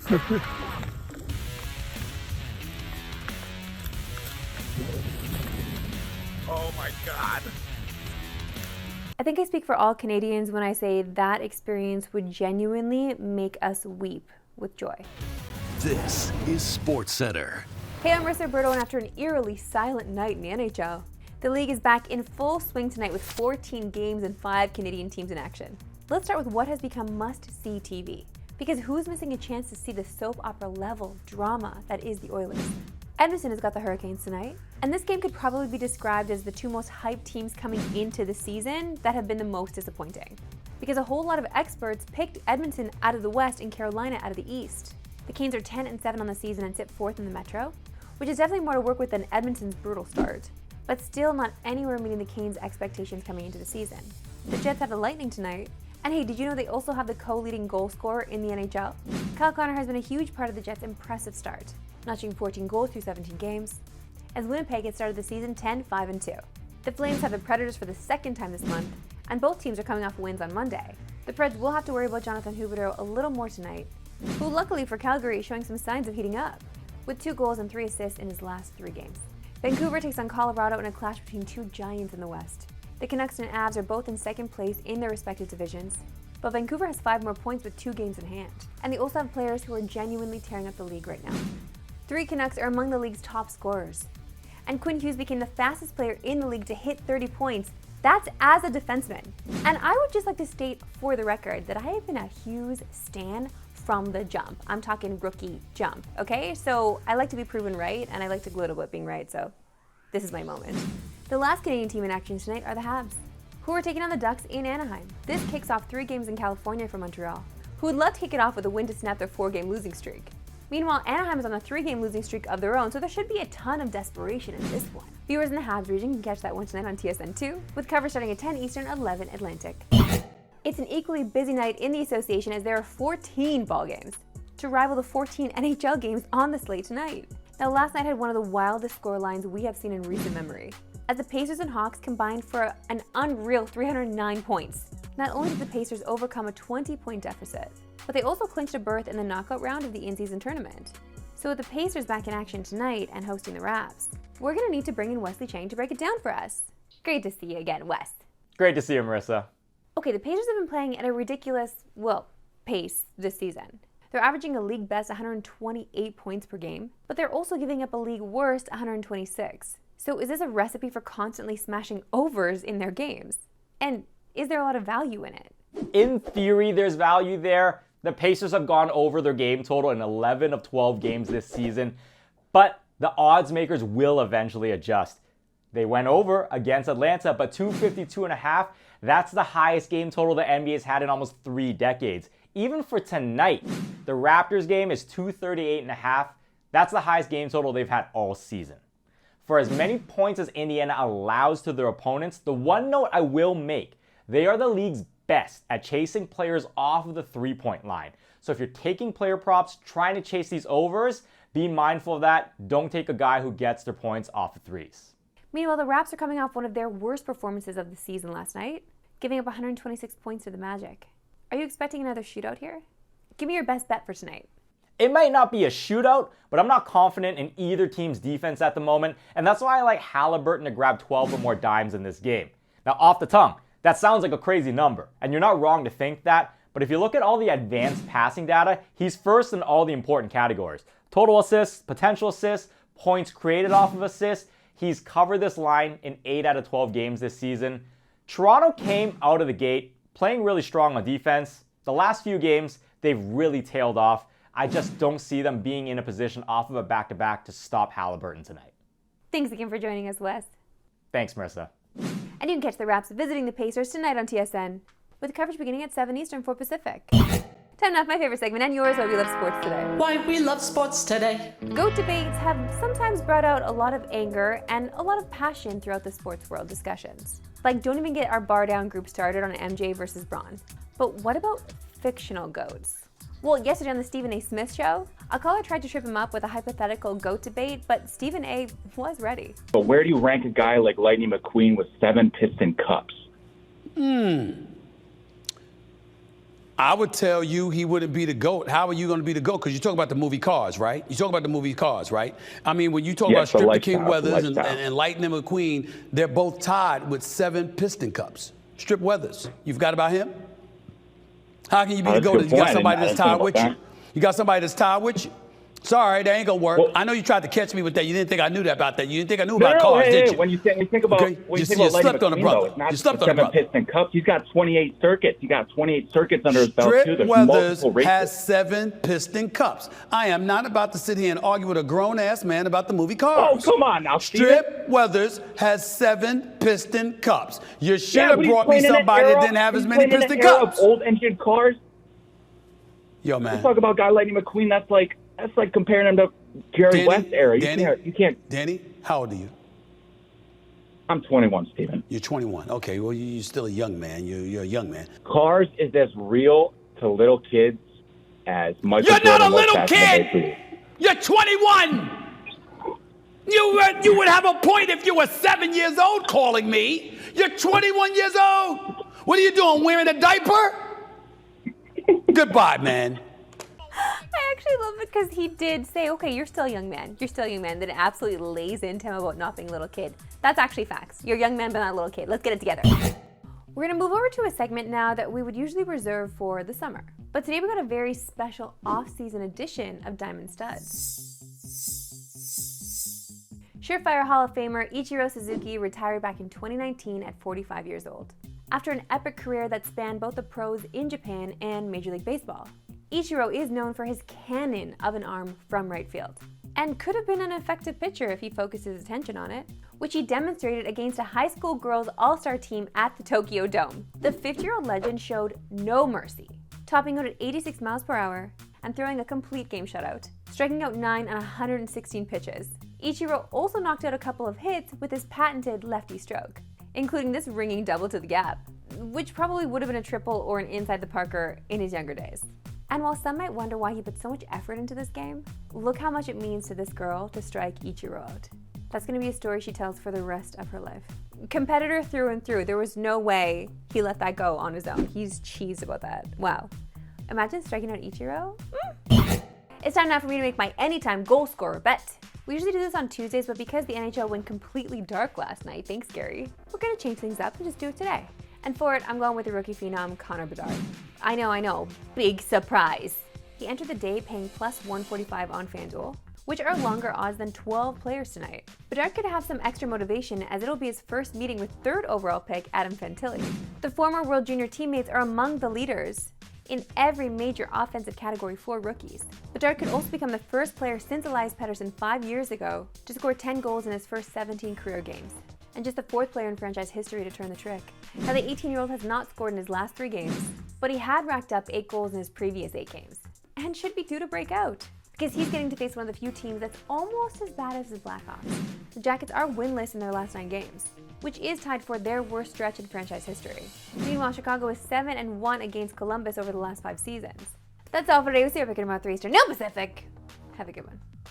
Oh my God. I think I speak for all Canadians when I say that experience would genuinely make us weep with joy. This is Sportscentre. Hey, I'm Marissa Berto, and after an eerily silent night in the NHL, the league is back in full swing tonight with 14 games and 5 Canadian teams in action. Let's start with what has become must-see TV. Because who's missing a chance to see the soap opera level drama that is the Oilers? Edmonton has got the Hurricanes tonight, and this game could probably be described as the two most hyped teams coming into the season that have been the most disappointing. Because a whole lot of experts picked Edmonton out of the West and Carolina out of the East. The Canes are 10-7 on the season and sit 4th in the Metro, which is definitely more to work with than Edmonton's brutal start, but still not anywhere meeting the Canes' expectations coming into the season. The Jets have the Lightning tonight, and hey, did you know they also have the co-leading goal scorer in the NHL? Kyle Connor has been a huge part of the Jets' impressive start, notching 14 goals through 17 games, as Winnipeg had started the season 10-5-2. The Flames have the Predators for the second time this month, and both teams are coming off wins on Monday. The Preds will have to worry about Jonathan Huberdeau a little more tonight, who luckily for Calgary is showing some signs of heating up, with 2 goals and 3 assists in his last 3 games. Vancouver takes on Colorado in a clash between 2 giants in the West. The Canucks and Avs are both in second place in their respective divisions, but Vancouver has 5 more points with 2 games in hand, and they also have players who are genuinely tearing up the league right now. 3 Canucks are among the league's top scorers, and Quinn Hughes became the fastest player in the league to hit 30 points. That's as a defenseman. And I would just like to state for the record that I have been a Hughes stan from the jump. I'm talking rookie jump, okay? So I like to be proven right, and I like to gloat about being right, so this is my moment. The last Canadian team in action tonight are the Habs, who are taking on the Ducks in Anaheim. This kicks off 3 games in California for Montreal, who would love to kick it off with a win to snap their 4-game losing streak. Meanwhile, Anaheim is on a 3-game losing streak of their own, so there should be a ton of desperation in this one. Viewers in the Habs region can catch that one tonight on TSN2, with coverage starting at 10 Eastern, 11 Atlantic. It's an equally busy night in the association as there are 14 ball games, to rival the 14 NHL games on the slate tonight. Now, last night had one of the wildest scorelines we have seen in recent memory, as the Pacers and Hawks combined for an unreal 309 points. Not only did the Pacers overcome a 20-point deficit, but they also clinched a berth in the knockout round of the in-season tournament. So with the Pacers back in action tonight and hosting the Raps, we're going to need to bring in Wesley Chang to break it down for us. Great to see you again, Wes. Great to see you, Marissa. Okay, the Pacers have been playing at a ridiculous, pace this season. They're averaging a league best 128 points per game, but they're also giving up a league worst 126. So is this a recipe for constantly smashing overs in their games? And is there a lot of value in it? In theory, there's value there. The Pacers have gone over their game total in 11 of 12 games this season, but the odds makers will eventually adjust. They went over against Atlanta, but 252.5, that's the highest game total the NBA's had in almost 3 decades. Even for tonight, the Raptors game is 238.5. That's the highest game total they've had all season. For as many points as Indiana allows to their opponents, the one note I will make, they are the league's best at chasing players off of the 3-point line. So if you're taking player props, trying to chase these overs, be mindful of that. Don't take a guy who gets their points off the threes. Meanwhile, the Raps are coming off one of their worst performances of the season last night, giving up 126 points to the Magic. Are you expecting another shootout here? Give me your best bet for tonight. It might not be a shootout, but I'm not confident in either team's defense at the moment, and that's why I like Halliburton to grab 12 or more dimes in this game. Now, off the tongue, that sounds like a crazy number, and you're not wrong to think that, but if you look at all the advanced passing data, he's first in all the important categories. Total assists, potential assists, points created off of assists. He's covered this line in 8 out of 12 games this season. Toronto came out of the gate playing really strong on defense. The last few games, they've really tailed off. I just don't see them being in a position off of a back-to-back to stop Halliburton tonight. Thanks again for joining us, Wes. Thanks, Marissa. And you can catch the Raps visiting the Pacers tonight on TSN, with coverage beginning at 7 Eastern, 4 Pacific. Time enough, my favorite segment, and yours, Why We Love Sports Today. Why we love sports today. GOAT debates have sometimes brought out a lot of anger and a lot of passion throughout the sports world discussions. Like, don't even get our bar down group started on MJ versus Braun. But what about fictional GOATs? Well, yesterday on the Stephen A. Smith show, a caller tried to trip him up with a hypothetical GOAT debate, but Stephen A. was ready. But where do you rank a guy like Lightning McQueen with 7 Piston cups? I would tell you he wouldn't be the GOAT. How are you going to be the GOAT? Because you talk about the movie Cars, right? You talk about the movie Cars, right? I mean, when you talk about Strip the King Weathers and Lightning McQueen, they're both tied with 7 Piston Cups. Strip Weathers, you've got about him? How can you be the GOAT? You got somebody that's tied with you? You got somebody that's tied with you? Sorry, that ain't gonna work. Well, I know you tried to catch me with that. You didn't think I knew that about that. You didn't think I knew about cars, did you? When you think about okay. when you think about slept on a brother. Though, you slept on a brother. Piston Cups. He's got 28 circuits. He got 28 circuits under his belt too. Strip Weathers has 7 Piston Cups. I am not about to sit here and argue with a grown-ass man about the movie Cars. Oh, come on now, Strip Weathers has 7 Piston Cups. You should have brought me somebody that didn't have as many Piston Cups. Old engine cars. Yo, man. Let's talk about a guy Lightning McQueen. That's like comparing him to Jerry West era. You can't. Danny, how old are you? I'm 21, Steven. You're 21. Okay, well, you're still a young man. You're a young man. Cars is as real to little kids as Michael You're Jordan not a little was kid! You're 21! You would have a point if you were 7 years old calling me. You're 21 years old! What are you doing, wearing a diaper? Goodbye, man. I actually love it because he did say, okay, you're still a young man. You're still a young man. Then it absolutely lays into him about not being a little kid. That's actually facts. You're a young man, but not a little kid. Let's get it together. We're going to move over to a segment now that we would usually reserve for the summer. But today we got a very special off-season edition of Diamond Studs. Surefire Hall of Famer Ichiro Suzuki retired back in 2019 at 45 years old. After an epic career that spanned both the pros in Japan and Major League Baseball. Ichiro is known for his cannon of an arm from right field, and could have been an effective pitcher if he focused his attention on it, which he demonstrated against a high school girls all-star team at the Tokyo Dome. The 50-year-old legend showed no mercy, topping out at 86 miles per hour and throwing a complete game shutout, striking out 9 on 116 pitches. Ichiro also knocked out a couple of hits with his patented lefty stroke, including this ringing double to the gap, which probably would have been a triple or an inside the Parker in his younger days. And while some might wonder why he put so much effort into this game, look how much it means to this girl to strike Ichiro out. That's going to be a story she tells for the rest of her life. Competitor through and through, there was no way he let that go on his own. He's cheesed about that. Wow. Imagine striking out Ichiro? It's time now for me to make my anytime goal scorer bet. We usually do this on Tuesdays, but because the NHL went completely dark last night, thanks Gary, we're going to change things up and just do it today. And for it, I'm going with the rookie phenom, Connor Bedard. I know, big surprise. He entered the day paying plus 145 on FanDuel, which are longer odds than 12 players tonight. Bedard could have some extra motivation as it'll be his first meeting with 3rd overall pick Adam Fantilli. The former World Junior teammates are among the leaders in every major offensive category for rookies. Bedard could also become the first player since Elias Pettersson 5 years ago to score 10 goals in his first 17 career games, and just the 4th player in franchise history to turn the trick. Now, the 18-year-old has not scored in his last 3 games, but he had racked up 8 goals in his previous 8 games, and should be due to break out, because he's getting to face one of the few teams that's almost as bad as the Blackhawks. The Jackets are winless in their last 9 games, which is tied for their worst stretch in franchise history. Meanwhile, Chicago is 7-1 against Columbus over the last 5 seasons. That's all for today. We'll see you back in tomorrow 3 Eastern, no Pacific. Have a good one.